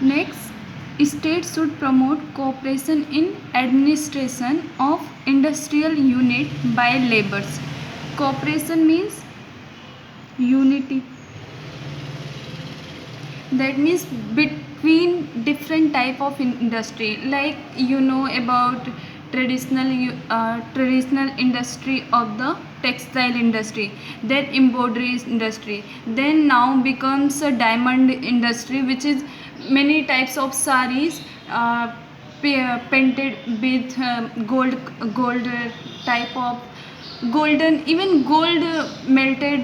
Next, state should promote cooperation in administration of industrial unit by laborers. Cooperation means unity. That means between different type of industry, like about traditional industry of the textile industry, then embroidery industry, then now becomes a diamond industry, which is many types of saris painted with gold type of golden, even gold melted,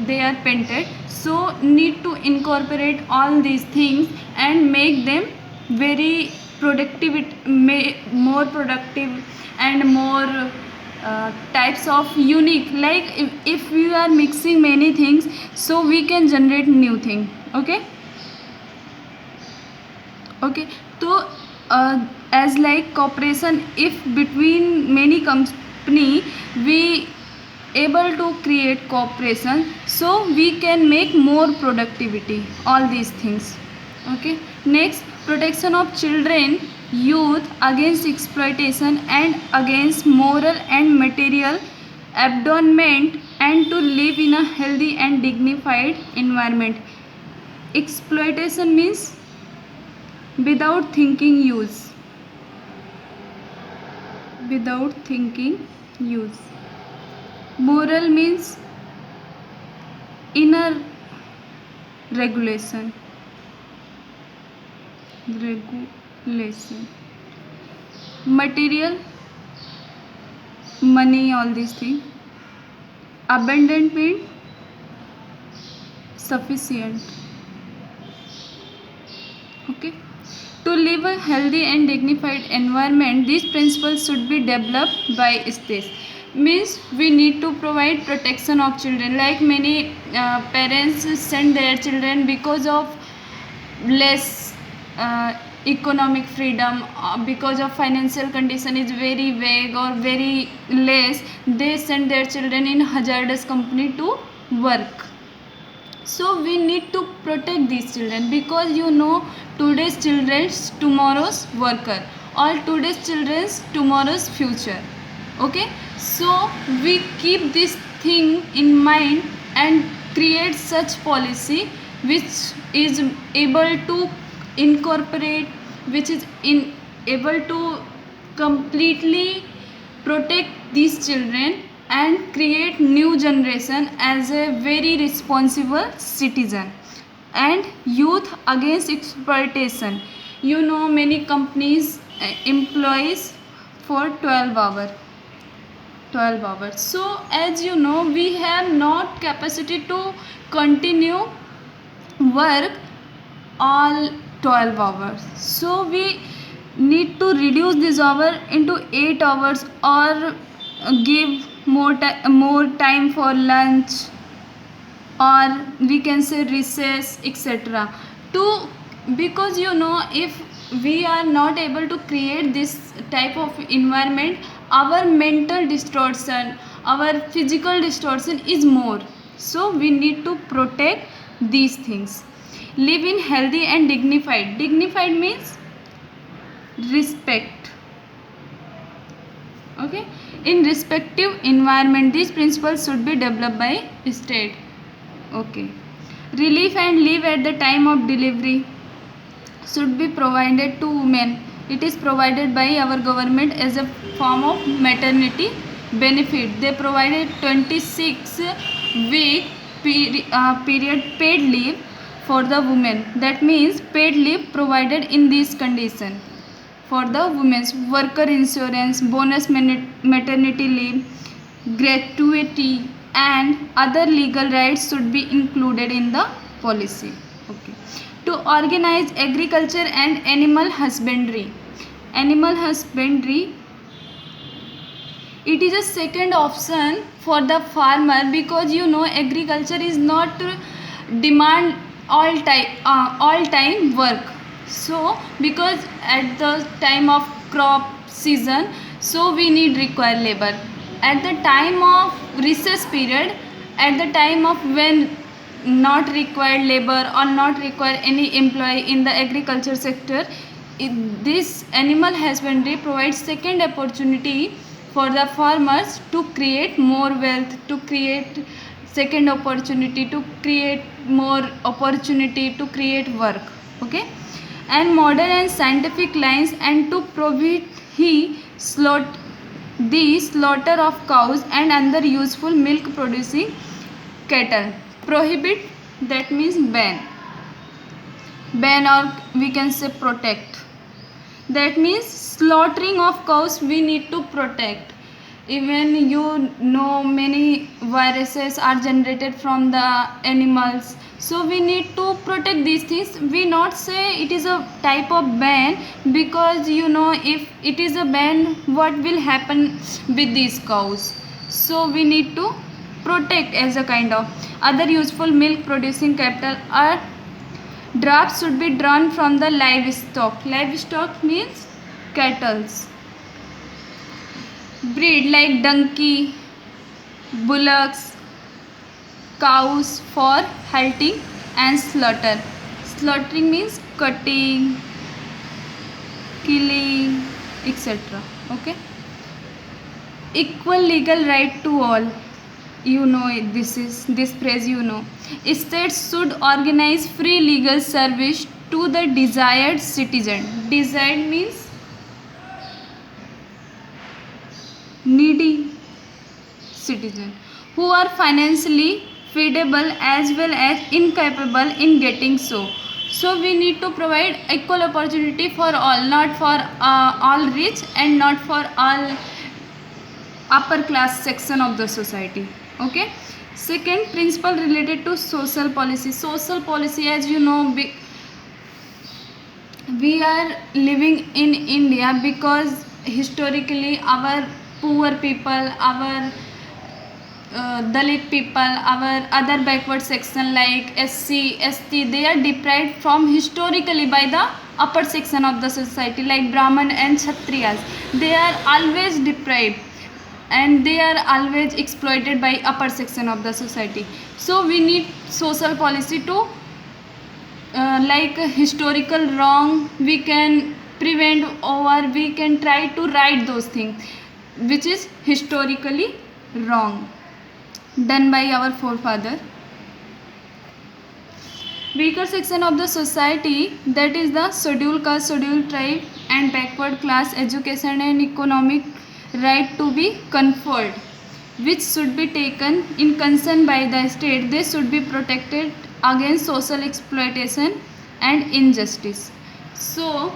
they are painted. So need to incorporate all these things and make them very productive, more productive and more types of unique. Like if we are mixing many things, so we can generate new thing. Okay. So as like cooperation, if between many company we able to create cooperation, so we can make more productivity, all these things. Okay. Next, protection of children youth against exploitation and against moral and material abandonment, and to live in a healthy and dignified environment. Exploitation means without thinking use. Moral means inner regulation. Material, money, all these things. Abundant means sufficient. Okay. To live a healthy and dignified environment, these principles should be developed by states. Means we need to provide protection of children. Like many parents send their children because of less economic freedom, because of financial condition is very vague or very less, they send their children in hazardous company to work. So we need to protect these children, because today's children's tomorrow's worker, or today's children's tomorrow's future. Okay. So we keep this thing in mind and create such policy which is able to incorporate, which is able to completely protect these children and create new generation as a very responsible citizen. And youth against exploitation. Many companies employs for 12 hours. So as we have not capacity to continue work all 12 hours. So we need to reduce this hour into 8 hours, or give more time for lunch, or we can say recess, etc. To because if we are not able to create this type of environment, our mental distortion, our physical distortion is more. So we need to protect these things. Live in healthy and dignified. Dignified means respect. Okay. In respective environment, these principles should be developed by state. Okay. Relief and leave at the time of delivery should be provided to women. It is provided by our government as a form of maternity benefit. They provided 26-week period paid leave for the women. That means paid leave provided in this condition for the women's worker insurance, bonus maternity leave, gratuity, and other legal rights should be included in the policy. Okay. To organize agriculture and animal husbandry. Animal husbandry, it is a second option for the farmer, because agriculture is not demand all time work. So because at the time of crop season, so we need require labor. At the time of recess period, at the time of when not require labor or not require any employee in the agriculture sector. This animal husbandry provides second opportunity for the farmers to create more wealth, to create second opportunity, to create more opportunity to create work. Okay, and modern and scientific lines, and to prohibit the slaughter of cows and other useful milk producing cattle. Prohibit, that means ban, or we can say protect. That means slaughtering of cows we need to protect. Even many viruses are generated from the animals, so we need to protect these things. We not say it is a type of ban, because if it is a ban, what will happen with these cows? So we need to protect as a kind of other useful milk producing cattle. Or drafts should be drawn from the livestock. Livestock means cattle. Breed like donkey, bullocks, cows for halting and slaughter. Slaughtering means cutting, killing, etc. Okay. Equal legal right to all. This phrase. States should organize free legal service to the desired citizen. Desired means needy citizen who are financially feasible as well as incapable in getting so. So we need to provide equal opportunity for all, not for all rich and not for all upper class section of the society. Okay. Second principle related to social policy. Social policy, as we are living in India because historically our poor people, our Dalit people, our other backward section like SC, ST, they are deprived from historically by the upper section of the society like Brahman and Kshatriyas. They are always deprived and they are always exploited by upper section of the society. So we need social policy to like historical wrong we can prevent, or we can try to right those things which is historically wrong done by our forefather. Weaker section of the society, that is the scheduled caste, scheduled tribe and backward class, education and economic right to be conferred, which should be taken in concern by the state. They should be protected against social exploitation and injustice. So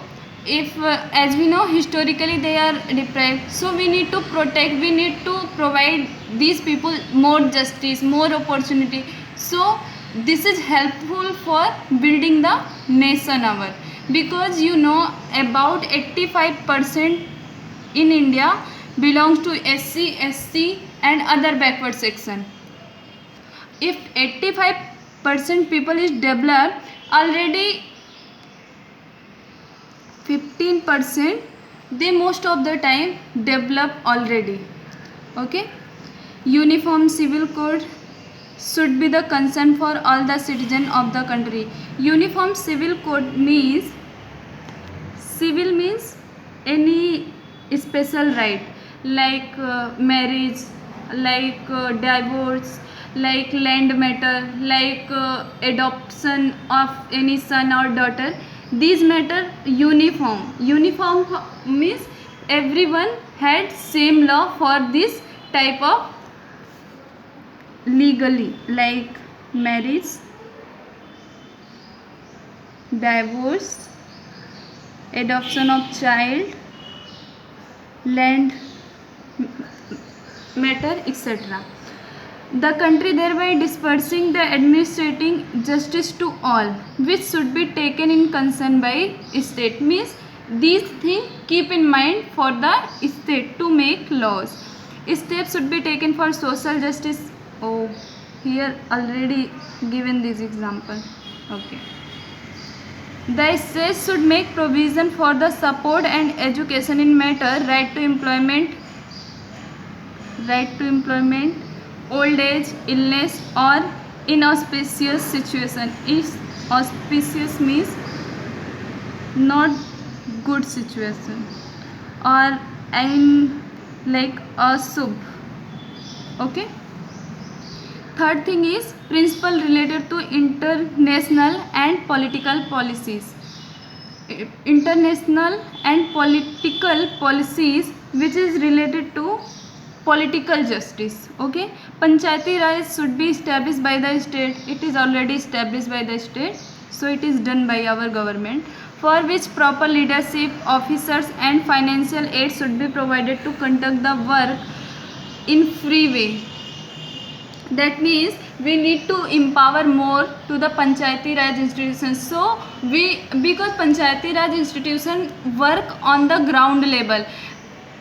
if as we know historically they are deprived, so we need to protect, we need to provide these people more justice, more opportunity. So this is helpful for building the nation our, because about 85% in India belongs to SC, SC and other backward section. If 85% people is developed, already 15% they most of the time develop already. Okay. Uniform civil code should be the concern for all the citizens of the country. Uniform civil code means, civil means any special right like marriage, like divorce, like land matter, like adoption of any son or daughter. These matter uniform. Uniform means everyone had same law for this type of legally, like marriage, divorce, adoption of child, land matter, etc. The country thereby dispersing the administrating justice to all, which should be taken in concern by state. Means these things keep in mind for the state to make laws. Steps should be taken for social justice. Oh, here already given this example. Okay. The state should make provision for the support and education in matter right to employment, old age, illness or inauspicious situation. Inauspicious means not good situation, or in like ashubh. Okay. Third thing is principle related to international and political policies. International and political policies which is related to political justice. Okay. Panchayati Raj should be established by the state. It is already established by the state, so it is done by our government, for which proper leadership, officers and financial aid should be provided to conduct the work in free way. That means we need to empower more to the Panchayati Raj institutions. So because Panchayati Raj institution work on the ground level.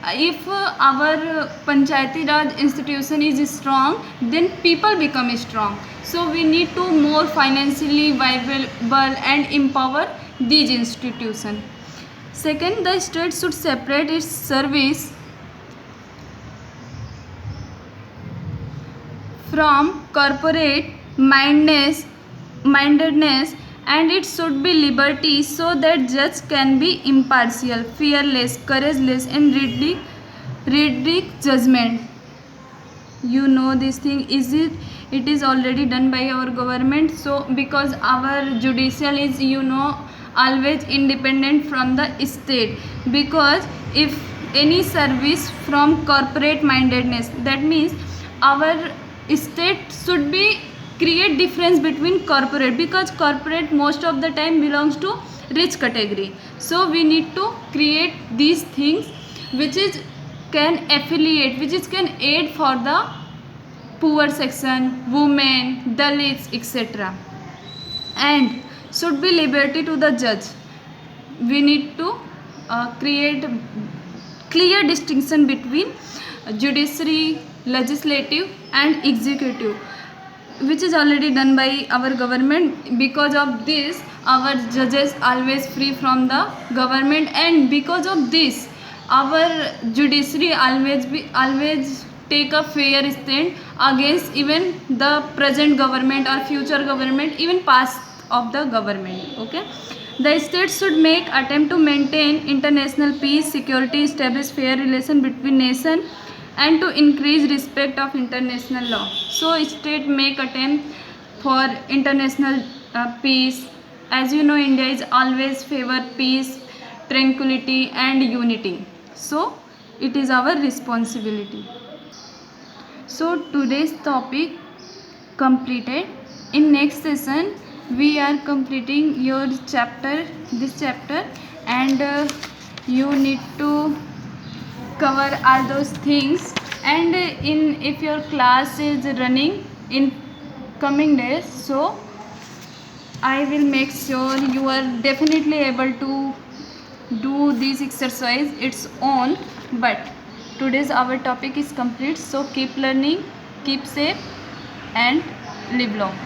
If our Panchayati Raj institution is strong, then people become strong. So we need to more financially viable and empower these institutions. Second, the state should separate its service from corporate mindedness, and it should be liberty, so that judge can be impartial, fearless, courageous and reading judgment. You know this thing, is it is already done by our government. So because our judicial is always independent from the state, because if any service from corporate mindedness, that means our state should be create difference between corporate, because corporate most of the time belongs to rich category. So we need to create these things which is can affiliate, which is can aid for the poor section, women, dalits, etc. And should be liberty to the judge. We need to create clear distinction between judiciary, legislative and executive, which is already done by our government. Because of this, our judges always free from the government, and because of this, our judiciary always take a fair stand against even the present government or future government, even past of the government. Okay. The state should make attempt to maintain international peace, security, establish fair relation between nation, and to increase respect of international law. So state make attempt for international peace. As you know, India is always favor peace, tranquility and unity. So it is our responsibility. So today's topic completed. In next session we are completing your this chapter, and you need to cover all those things. And if your class is running in coming days, so I will make sure you are definitely able to do this exercise its own. But today's our topic is complete, so keep learning, keep safe and live long.